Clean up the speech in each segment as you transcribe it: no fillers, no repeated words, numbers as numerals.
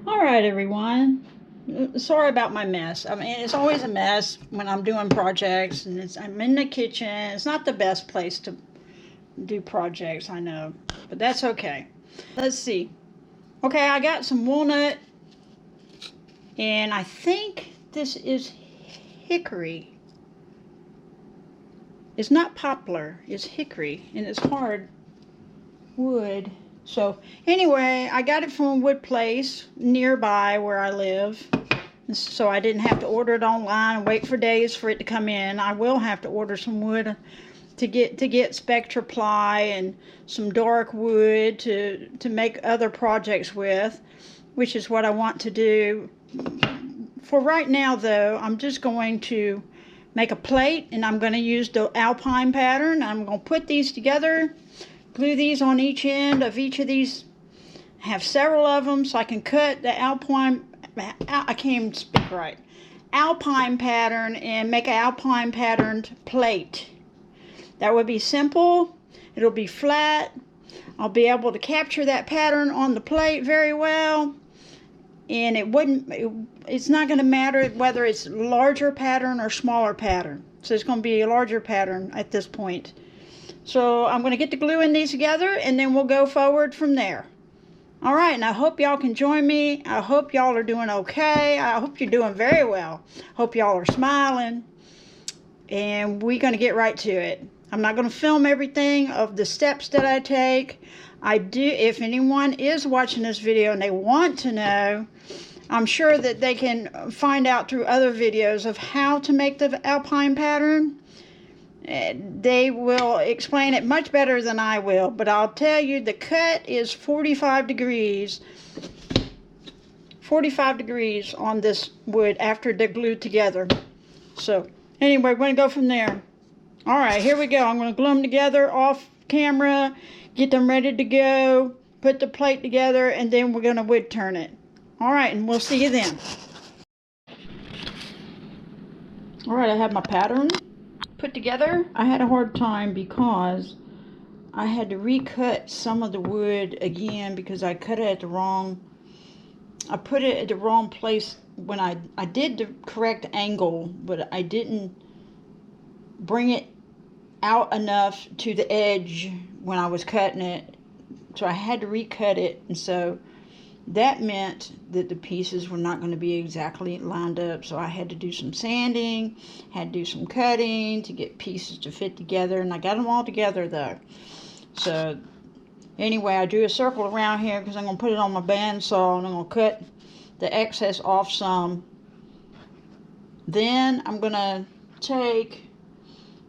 All right, everyone. Sorry about my mess. I mean, it's always a mess when I'm doing projects, and I'm in the kitchen. It's not the best place to do projects, I know, but that's okay. Let's see. Okay, I got some walnut, and I think this is hickory. It's not poplar, it's hickory, and it's hard wood. So anyway, I got it from a wood place nearby where I live. So I didn't have to order it online and wait for days for it to come in. I will have to order some wood to get Spectra ply and some dark wood to make other projects with, which is what I want to do. For right now though, I'm just going to make a plate, and I'm going to use the Alpine pattern. I'm going to put these together, glue these on each end of each of these. I have several of them so I can cut the Alpine, I can't even speak right, Alpine pattern and make an Alpine patterned plate. That would be simple. It'll be flat. I'll be able to capture that pattern on the plate very well, and it's not going to matter whether it's larger pattern or smaller pattern. So it's going to be a larger pattern at this point. So I'm going to get the glue in these together, and then we'll go forward from there. All right, and I hope y'all can join me. I hope y'all are doing okay. I hope you're doing very well. Hope y'all are smiling, and we're going to get right to it. I'm not going to film everything of the steps that I take. If anyone is watching this video and they want to know, I'm sure that they can find out through other videos of how to make the Alpine pattern. They will explain it much better than I will, but I'll tell you the cut is 45 degrees on this wood after they're glued together. So anyway, we're going to go from there. All right, here we go. I'm going to glue them together off camera, get them ready to go, put the plate together, and then we're going to wood turn it. All right, and we'll see you then. All right, I have my pattern put together. I had a hard time because I had to recut some of the wood again because I cut it at the wrong, I put it at the wrong place when I did the correct angle, but I didn't bring it out enough to the edge when I was cutting it. So I had to recut it, and so that meant that the pieces were not going to be exactly lined up. So I had to do some sanding, had to do some cutting to get pieces to fit together, and I got them all together though. So anyway, I drew a circle around here because I'm going to put it on my bandsaw, and I'm going to cut the excess off some. Then I'm going to take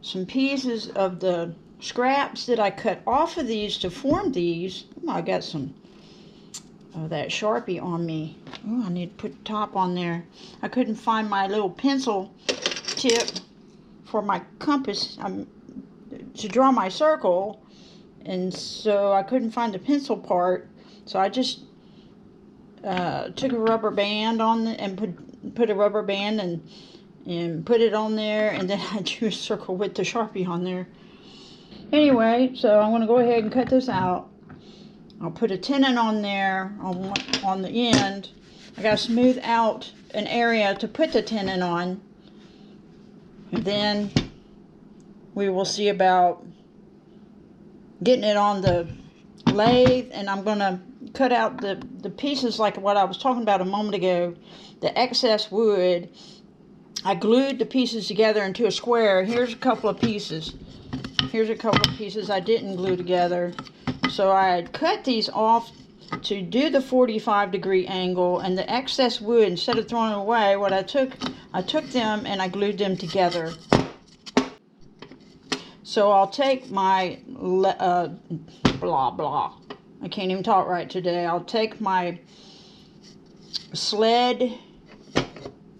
some pieces of the scraps that I cut off of these to form these. Oh, I got some of that Sharpie on me. Oh, I need to put the top on there. I couldn't find my little pencil tip for my compass to draw my circle, and so I couldn't find the pencil part. So I just took a rubber band on and put a rubber band and put it on there, and then I drew a circle with the Sharpie on there. Anyway, so I'm going to go ahead and cut this out. I'll put a tenon on there on the end. I got to smooth out an area to put the tenon on. And then we will see about getting it on the lathe, and I'm going to cut out the pieces like what I was talking about a moment ago, the excess wood. I glued the pieces together into a square. Here's a couple of pieces. Here's a couple of pieces I didn't glue together. So I had cut these off to do the 45-degree angle, and the excess wood, instead of throwing it away, what I took them and I glued them together. So I'll take my I can't even talk right today. I'll take my sled,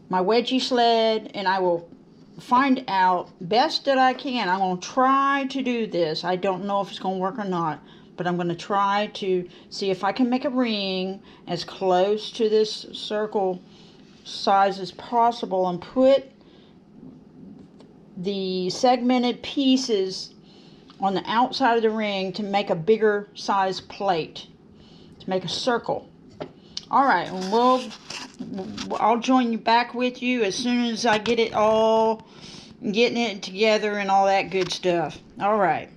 my wedgie sled, and I will find out best that I can. I'm going to try to do this. I don't know if it's going to work or not, but I'm going to try to see if I can make a ring as close to this circle size as possible and put the segmented pieces on the outside of the ring to make a bigger size plate, to make a circle. All right, and I'll join you back with you as soon as I get it all, getting it together and all that good stuff. All right.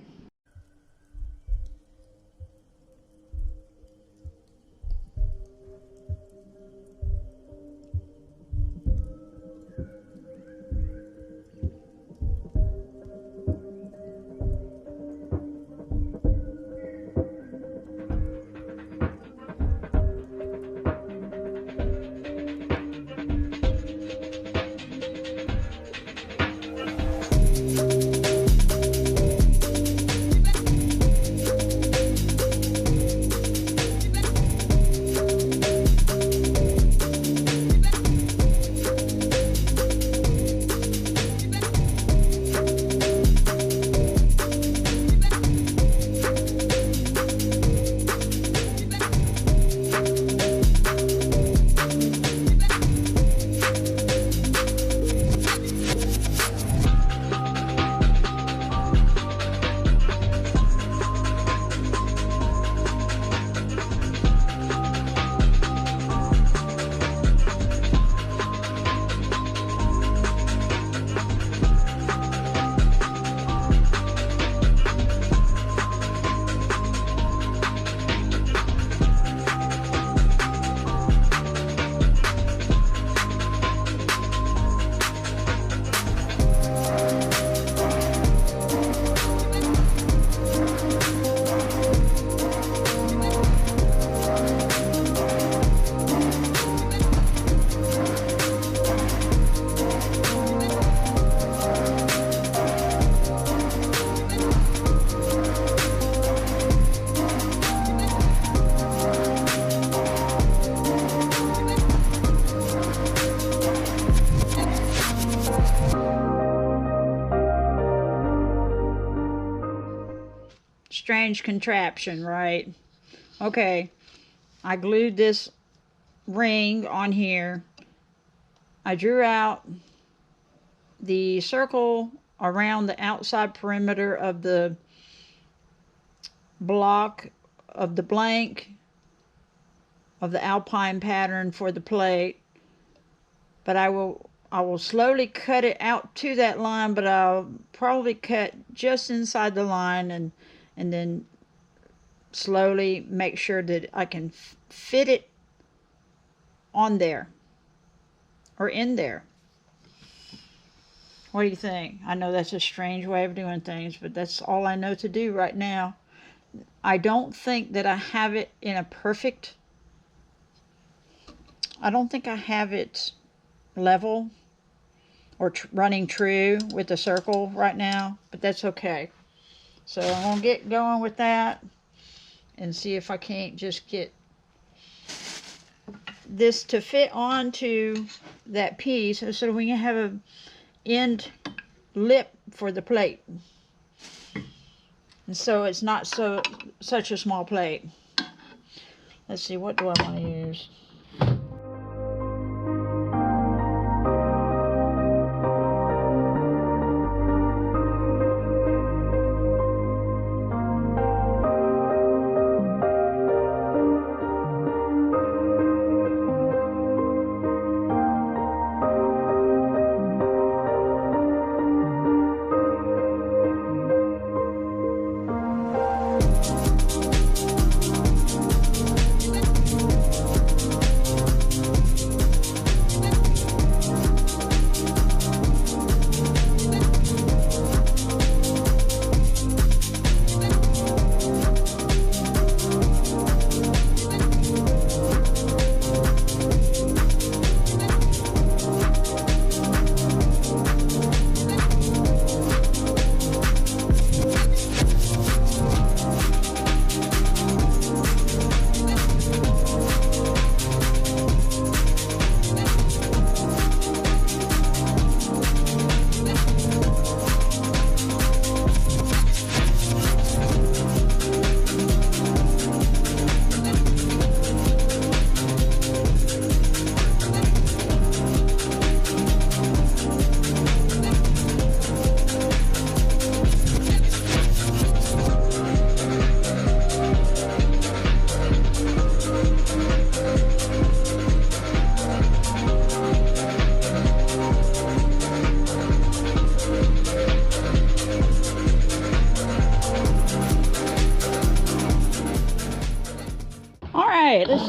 Strange contraption, right? Okay, I glued this ring on here. I drew out the circle around the outside perimeter of the block of the blank of the Alpine pattern for the plate, but I will slowly cut it out to that line, but I'll probably cut just inside the line and then slowly make sure that I can fit it on there or in there. What do you think? I know that's a strange way of doing things, but that's all I know to do right now. I don't think that I have it in a perfect, I don't think I have it level or running true with the circle right now, but that's okay. So I'm going to get going with that and see if I can't just get this to fit onto that piece so we can have a end lip for the plate. And so it's not such a small plate. Let's see, what do I want to use?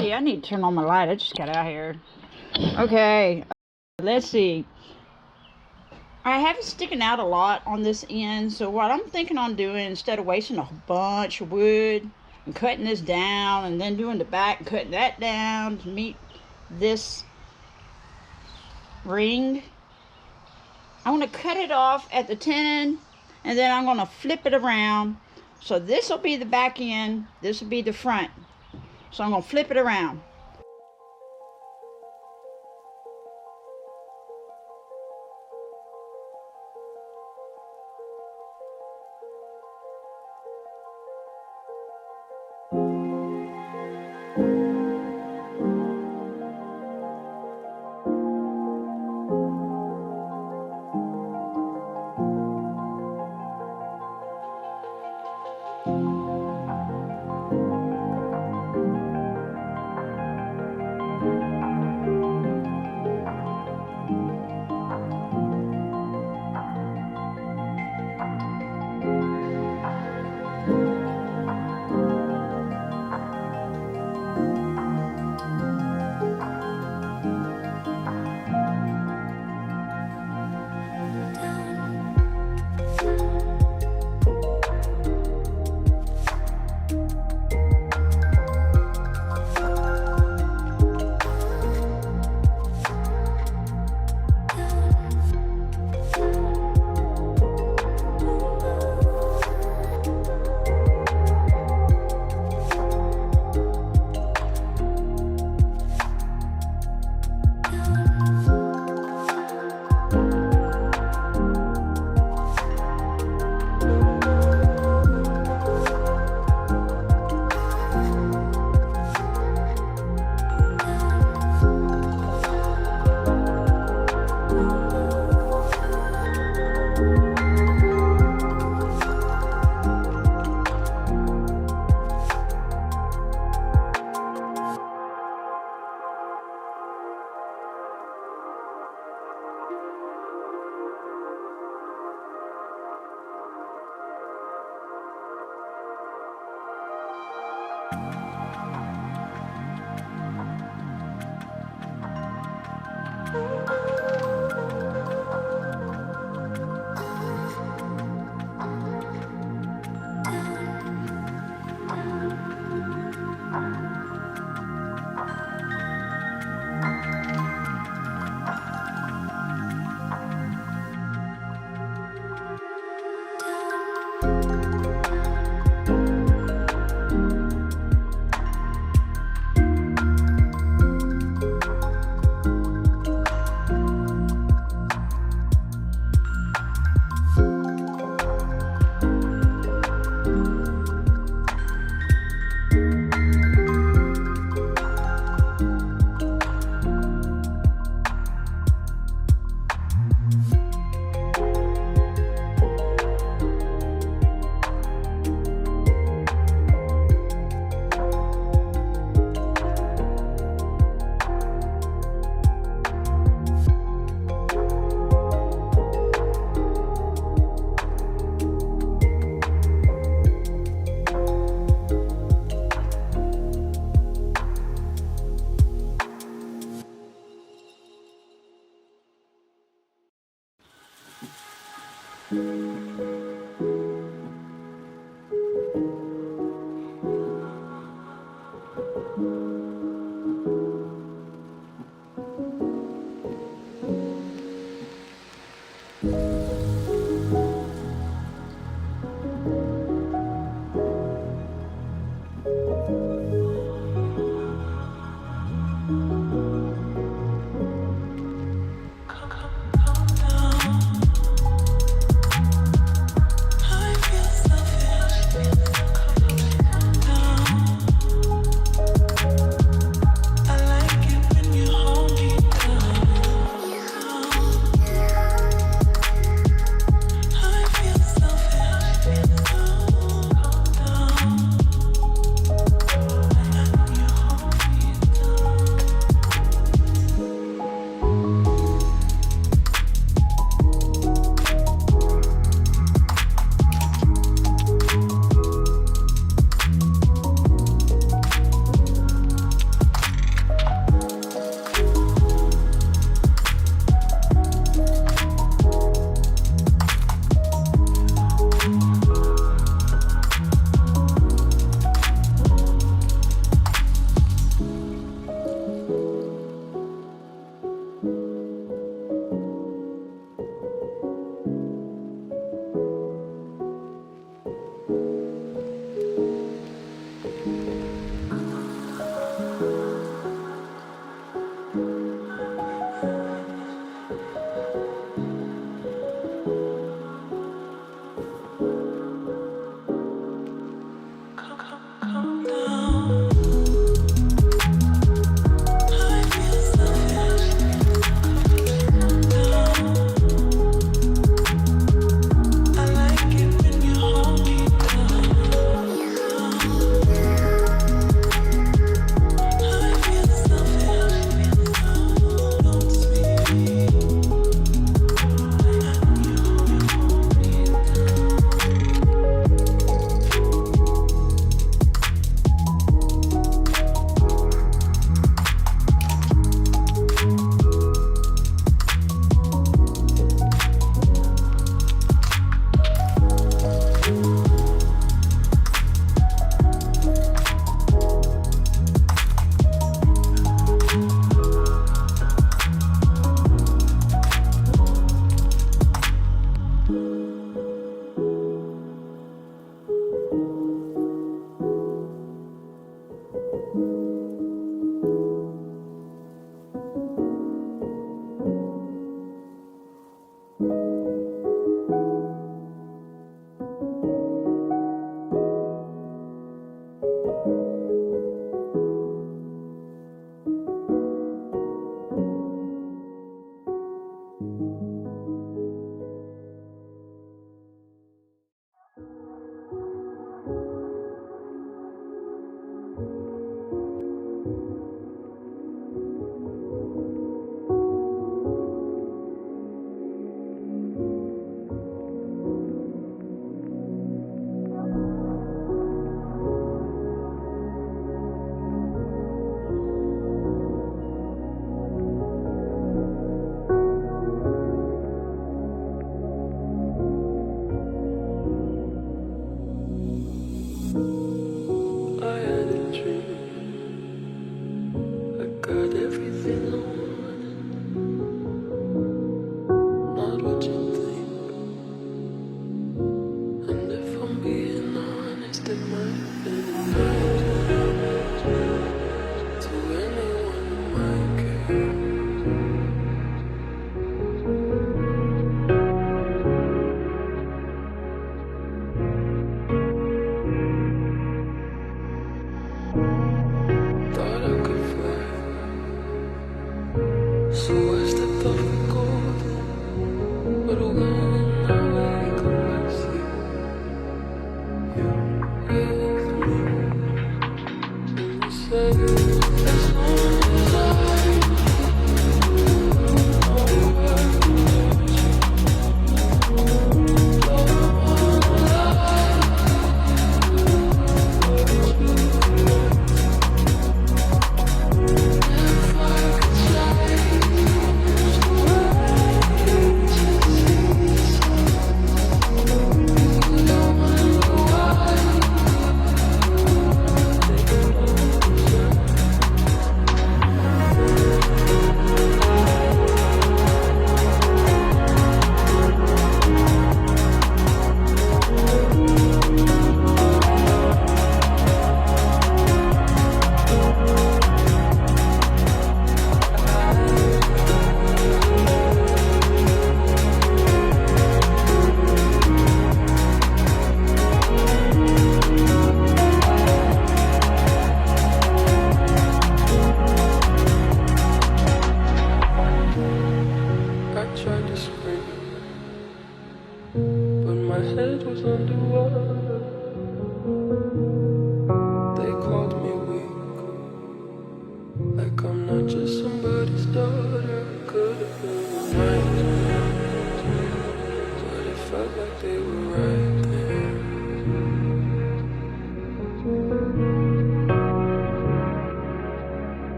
see. I need to turn on my light. I just got out here. Okay. Let's see. I have it sticking out a lot on this end, so what I'm thinking on doing, instead of wasting a bunch of wood and cutting this down and then doing the back and cutting that down to meet this ring, I want to cut it off at the tenon, and then I'm going to flip it around. So this will be the back end, this will be the front. So I'm going to flip it around.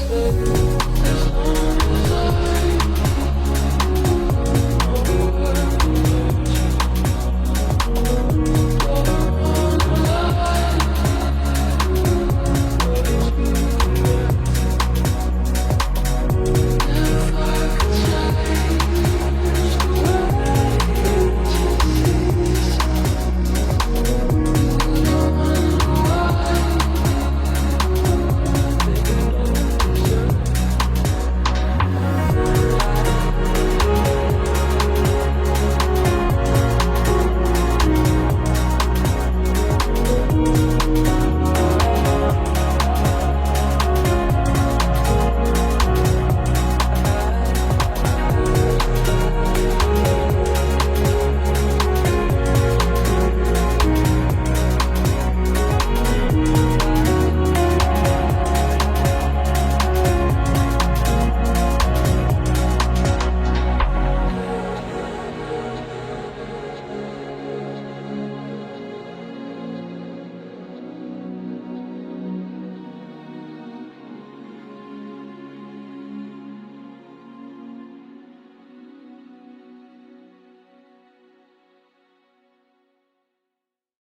Say